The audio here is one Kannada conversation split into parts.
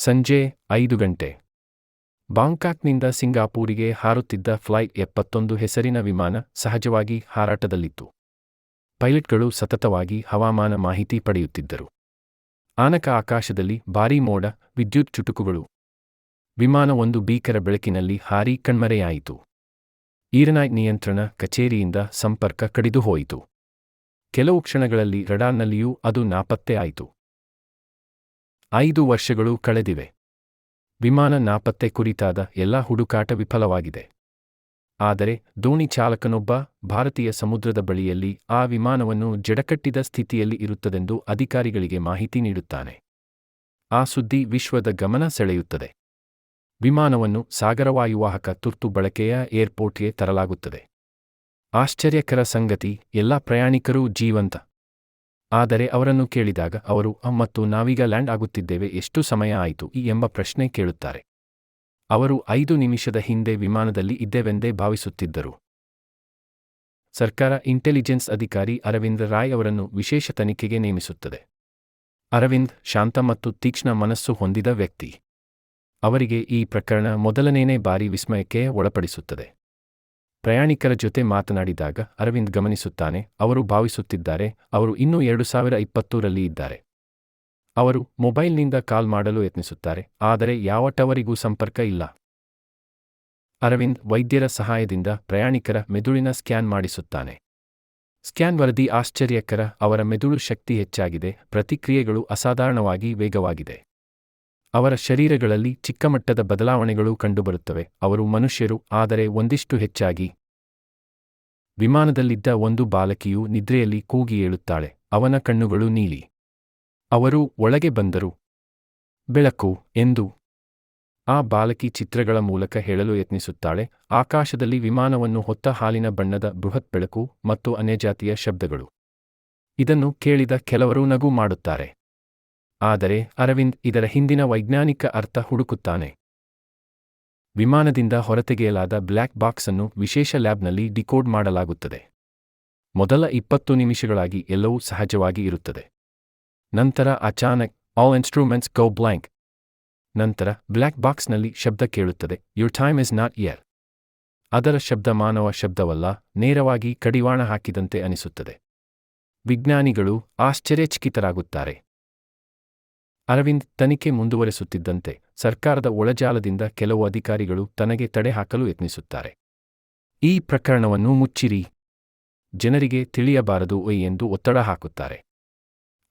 ಸಂಜೆ 5 ಗಂಟೆ. ಬಾಂಕಾಕ್ನಿಂದ ಸಿಂಗಾಪೂರಿಗೆ ಹಾರುತ್ತಿದ್ದ ಫ್ಲೈಟ್ 71 ಹೆಸರಿನ ವಿಮಾನ ಸಹಜವಾಗಿ ಹಾರಾಟದಲ್ಲಿತ್ತು. ಪೈಲಟ್ಗಳು ಸತತವಾಗಿ ಹವಾಮಾನ ಮಾಹಿತಿ ಪಡೆಯುತ್ತಿದ್ದರು. ಆನಕ ಆಕಾಶದಲ್ಲಿ ಭಾರೀ ಮೋಡ, ವಿದ್ಯುತ್ ಚುಟುಕುಗಳು. ವಿಮಾನ ಒಂದು ಭೀಕರ ಬೆಳಕಿನಲ್ಲಿ ಹಾರಿ ಕಣ್ಮರೆಯಾಯಿತು. ಏರ್ಲೈನ್ ನಿಯಂತ್ರಣ ಕಚೇರಿಯಿಂದ ಸಂಪರ್ಕ ಕಡಿದುಹೋಯಿತು. ಕೆಲವು ಕ್ಷಣಗಳಲ್ಲಿ ರಡಾರ್ನಲ್ಲಿಯೂ ಅದು ನಾಪತ್ತೆ ಆಯಿತು. 5 ವರ್ಷಗಳು ಕಳೆದಿವೆ. ವಿಮಾನ ನಾಪತ್ತೆ ಕುರಿತಾದ ಎಲ್ಲಾ ಹುಡುಕಾಟ ವಿಫಲವಾಗಿದೆ. ಆದರೆ ದೋಣಿ ಚಾಲಕನೊಬ್ಬ ಭಾರತೀಯ ಸಮುದ್ರದ ಬಳಿಯಲ್ಲಿ ಆ ವಿಮಾನವನ್ನು ಜಡಕಟ್ಟಿದ ಸ್ಥಿತಿಯಲ್ಲಿ ಇರುತ್ತದೆಂದು ಅಧಿಕಾರಿಗಳಿಗೆ ಮಾಹಿತಿ ನೀಡುತ್ತಾನೆ. ಆ ಸುದ್ದಿ ವಿಶ್ವದ ಗಮನ ಸೆಳೆಯುತ್ತದೆ. ವಿಮಾನವನ್ನು ಸಾಗರವಾಯುವಾಹಕ ತುರ್ತು ಬಳಕೆಯ ಏರ್ಪೋರ್ಟ್ಗೆ ತರಲಾಗುತ್ತದೆ. ಆಶ್ಚರ್ಯಕರ ಸಂಗತಿ, ಎಲ್ಲಾ ಪ್ರಯಾಣಿಕರೂ ಜೀವಂತ. ಆದರೆ ಅವರನ್ನು ಕೇಳಿದಾಗ ಅವರು ಮತ್ತು ನಾವೀಗ ಲ್ಯಾಂಡ್ ಆಗುತ್ತಿದ್ದೇವೆ, ಎಷ್ಟು ಸಮಯ ಆಯಿತು ಎಂಬ ಪ್ರಶ್ನೆ ಕೇಳುತ್ತಾರೆ. ಅವರು 5 ನಿಮಿಷದ ಹಿಂದೆ ವಿಮಾನದಲ್ಲಿ ಇದ್ದೇವೆಂದೇ ಭಾವಿಸುತ್ತಿದ್ದರು. ಸರ್ಕಾರ ಇಂಟೆಲಿಜೆನ್ಸ್ ಅಧಿಕಾರಿ ಅರವಿಂದ್ ರಾಯ್ ಅವರನ್ನು ವಿಶೇಷ ತನಿಖೆಗೆ ನೇಮಿಸುತ್ತದೆ. ಅರವಿಂದ್ ಶಾಂತ ಮತ್ತು ತೀಕ್ಷ್ಣ ಮನಸ್ಸು ಹೊಂದಿದ ವ್ಯಕ್ತಿ. ಅವರಿಗೆ ಈ ಪ್ರಕರಣ ಮೊದಲನೇ ಬಾರಿ ವಿಸ್ಮಯಕ್ಕೆ ಒಳಪಡಿಸುತ್ತದೆ. ಪ್ರಯಾಣಿಕರ ಜೊತೆ ಮಾತನಾಡಿದಾಗ ಅರವಿಂದ್ ಗಮನಿಸುತ್ತಾನೆ, ಅವರು ಭಾವಿಸುತ್ತಿದ್ದಾರೆ ಅವರು ಇನ್ನೂ 2020ರಲ್ಲಿ ಇದ್ದಾರೆ. ಅವರು ಮೊಬೈಲ್ನಿಂದ ಕಾಲ್ ಮಾಡಲು ಯತ್ನಿಸುತ್ತಾರೆ, ಆದರೆ ಯಾವ ಟವರಿಗೂ ಸಂಪರ್ಕ ಇಲ್ಲ. ಅರವಿಂದ್ ವೈದ್ಯರ ಸಹಾಯದಿಂದ ಪ್ರಯಾಣಿಕರ ಮೆದುಳಿನ ಸ್ಕ್ಯಾನ್ ಮಾಡಿಸುತ್ತಾನೆ. ಸ್ಕ್ಯಾನ್ ವರದಿ ಆಶ್ಚರ್ಯಕರ, ಅವರ ಮೆದುಳು ಶಕ್ತಿ ಹೆಚ್ಚಾಗಿದೆ, ಪ್ರತಿಕ್ರಿಯೆಗಳು ಅಸಾಧಾರಣವಾಗಿ ವೇಗವಾಗಿದೆ. ಅವರ ಶರೀರಗಳಲ್ಲಿ ಚಿಕ್ಕಮಟ್ಟದ ಬದಲಾವಣೆಗಳು ಕಂಡುಬರುತ್ತವೆ. ಅವರು ಮನುಷ್ಯರು, ಆದರೆ ಒಂದಿಷ್ಟು ಹೆಚ್ಚಾಗಿ. ವಿಮಾನದಲ್ಲಿದ್ದ ಒಂದು ಬಾಲಕಿಯು ನಿದ್ರೆಯಲ್ಲಿ ಕೂಗಿ ಏಳುತ್ತಾಳೆ, ಅವನ ಕಣ್ಣುಗಳು ನೀಲಿ. ಅವರು ಒಳಗೆ ಬಂದರು. ಬೆಳಕು ಎಂದು ಆ ಬಾಲಕಿ ಚಿತ್ರಗಳ ಮೂಲಕ ಹೇಳಲು ಯತ್ನಿಸುತ್ತಾಳೆ. ಆಕಾಶದಲ್ಲಿ ವಿಮಾನವನ್ನು ಹೊತ್ತ ಹಾಲಿನ ಬಣ್ಣದ ಬೃಹತ್ ಬೆಳಕು ಮತ್ತು ಅನ್ಯಜಾತಿಯ ಶಬ್ದಗಳು. ಇದನ್ನು ಕೇಳಿದ ಕೆಲವರು ನಗು ಮಾಡುತ್ತಾರೆ. ಆದರೆ ಅರವಿಂದ್ ಇದರ ಹಿಂದಿನ ವೈಜ್ಞಾನಿಕ ಅರ್ಥ ಹುಡುಕುತ್ತಾನೆ. ವಿಮಾನದಿಂದ ಹೊರತೆಗೆಯಲಾದ ಬ್ಲ್ಯಾಕ್ ಬಾಕ್ಸ್ ಅನ್ನು ವಿಶೇಷ ಲ್ಯಾಬ್ನಲ್ಲಿ ಡಿಕೋಡ್ ಮಾಡಲಾಗುತ್ತದೆ. ಮೊದಲ 20 ನಿಮಿಷಗಳಾಗಿ ಎಲ್ಲವೂ ಸಹಜವಾಗಿ ಇರುತ್ತದೆ. ನಂತರ ಅಚಾನಕ್ ಆಲ್ ಇನ್ಸ್ಟ್ರೂಮೆಂಟ್ಸ್ ಗೋ ಬ್ಲ್ಯಾಂಕ್. ನಂತರ ಬ್ಲ್ಯಾಕ್ ಬಾಕ್ಸ್ನಲ್ಲಿ ಶಬ್ದ ಕೇಳುತ್ತದೆ, your time is not yet. ಅದರ ಶಬ್ದ ಮಾನವ ಶಬ್ದವಲ್ಲ, ನೇರವಾಗಿ ಕಡಿವಾಣ ಹಾಕಿದಂತೆ ಅನಿಸುತ್ತದೆ. ವಿಜ್ಞಾನಿಗಳು ಆಶ್ಚರ್ಯಚಕಿತರಾಗುತ್ತಾರೆ. ಅರವಿಂದ್ ತನಿಖೆ ಮುಂದುವರೆಸುತ್ತಿದ್ದಂತೆ ಸರ್ಕಾರದ ಒಳಜಾಲದಿಂದ ಕೆಲವು ಅಧಿಕಾರಿಗಳು ತನಗೆ ತಡೆ ಹಾಕಲು ಯತ್ನಿಸುತ್ತಾರೆ. ಈ ಪ್ರಕರಣವನ್ನು ಮುಚ್ಚಿರಿ, ಜನರಿಗೆ ತಿಳಿಯಬಾರದು ಎಂದು ಒತ್ತಡ ಹಾಕುತ್ತಾರೆ.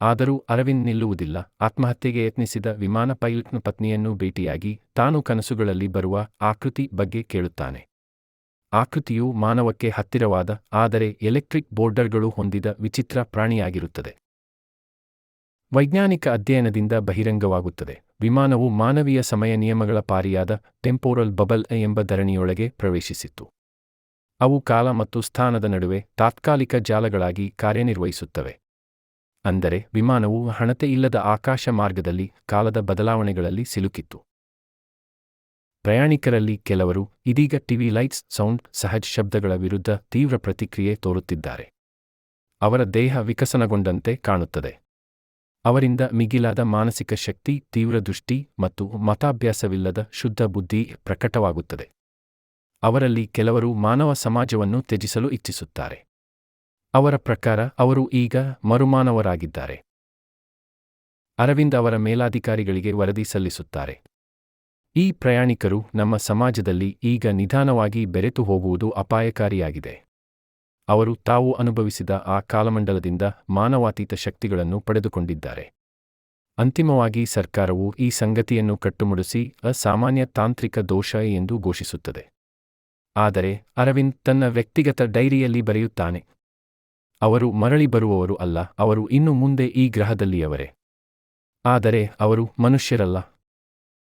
ಆದರೂ ಅರವಿಂದ್ ನಿಲ್ಲುವುದಿಲ್ಲ. ಆತ್ಮಹತ್ಯೆಗೆ ಯತ್ನಿಸಿದ ವಿಮಾನ ಪೈಲಟ್ನ ಪತ್ನಿಯನ್ನು ಭೇಟಿಯಾಗಿ ತಾನು ಕನಸುಗಳಲ್ಲಿ ಬರುವ ಆಕೃತಿ ಬಗ್ಗೆ ಕೇಳುತ್ತಾನೆ. ಆಕೃತಿಯು ಮಾನವಕ್ಕೆ ಹತ್ತಿರವಾದ, ಆದರೆ ಎಲೆಕ್ಟ್ರಿಕ್ ಬೋರ್ಡರ್ಗಳು ಹೊಂದಿದ ವಿಚಿತ್ರ ಪ್ರಾಣಿಯಾಗಿರುತ್ತದೆ. ವೈಜ್ಞಾನಿಕ ಅಧ್ಯಯನದಿಂದ ಬಹಿರಂಗವಾಗುತ್ತದೆ, ವಿಮಾನವು ಮಾನವೀಯ ಸಮಯ ನಿಯಮಗಳ ಪಾರಿಯಾದ ಟೆಂಪೋರಲ್ ಬಬಲ್ ಎಂಬ ಧರಣಿಯೊಳಗೆ ಪ್ರವೇಶಿಸಿತ್ತು. ಅವು ಕಾಲ ಮತ್ತು ಸ್ಥಾನದ ನಡುವೆ ತಾತ್ಕಾಲಿಕ ಜಾಲಗಳಾಗಿ ಕಾರ್ಯನಿರ್ವಹಿಸುತ್ತವೆ. ಅಂದರೆ ವಿಮಾನವು ಹಣತೆ ಇಲ್ಲದ ಆಕಾಶ ಮಾರ್ಗದಲ್ಲಿ ಕಾಲದ ಬದಲಾವಣೆಗಳಲ್ಲಿ ಸಿಲುಕಿತ್ತು. ಪ್ರಯಾಣಿಕರಲ್ಲಿ ಕೆಲವರು ಇದೀಗ ಟಿವಿ ಲೈಟ್ಸ್, ಸೌಂಡ್, ಸಹಜ ಶಬ್ದಗಳ ವಿರುದ್ಧ ತೀವ್ರ ಪ್ರತಿಕ್ರಿಯೆ ತೋರುತ್ತಿದ್ದಾರೆ. ಅವರ ದೇಹ ವಿಕಸನಗೊಂಡಂತೆ ಕಾಣುತ್ತದೆ. ಅವರಿಂದ ಮಿಗಿಲಾದ ಮಾನಸಿಕ ಶಕ್ತಿ, ತೀವ್ರ ದೃಷ್ಟಿ ಮತ್ತು ಮತಾಭ್ಯಾಸವಿಲ್ಲದ ಶುದ್ಧ ಬುದ್ಧಿ ಪ್ರಕಟವಾಗುತ್ತದೆ. ಅವರಲ್ಲಿ ಕೆಲವರು ಮಾನವ ಸಮಾಜವನ್ನು ತ್ಯಜಿಸಲು ಇಚ್ಛಿಸುತ್ತಾರೆ. ಅವರ ಪ್ರಕಾರ ಅವರು ಈಗ ಮರುಮಾನವರಾಗಿದ್ದಾರೆ. ಅರವಿಂದ್ ಅವರ ಮೇಲಾಧಿಕಾರಿಗಳಿಗೆ ವರದಿ ಸಲ್ಲಿಸುತ್ತಾರೆ. ಈ ಪ್ರಯಾಣಿಕರು ನಮ್ಮ ಸಮಾಜದಲ್ಲಿ ಈಗ ನಿಧಾನವಾಗಿ ಬೆರೆತು ಹೋಗುವುದು ಅಪಾಯಕಾರಿಯಾಗಿದೆ. ಅವರು ತಾವು ಅನುಭವಿಸಿದ ಆ ಕಾಲಮಂಡಲದಿಂದ ಮಾನವಾತೀತ ಶಕ್ತಿಗಳನ್ನು ಪಡೆದುಕೊಂಡಿದ್ದಾರೆ. ಅಂತಿಮವಾಗಿ ಸರ್ಕಾರವು ಈ ಸಂಗತಿಯನ್ನು ಕಟ್ಟುಮುಡಿಸಿ ಅಸಾಮಾನ್ಯ ತಾಂತ್ರಿಕ ದೋಷ ಎಂದು ಘೋಷಿಸುತ್ತದೆ. ಆದರೆ ಅರವಿಂದ್ ತನ್ನ ವ್ಯಕ್ತಿಗತ ಡೈರಿಯಲ್ಲಿ ಬರೆಯುತ್ತಾನೆ, ಅವರು ಮರಳಿ ಬರುವವರು ಅಲ್ಲ, ಅವರು ಇನ್ನು ಮುಂದೆ ಈ ಗ್ರಹದಲ್ಲಿಯವರೇ. ಆದರೆ ಅವರು ಮನುಷ್ಯರಲ್ಲ.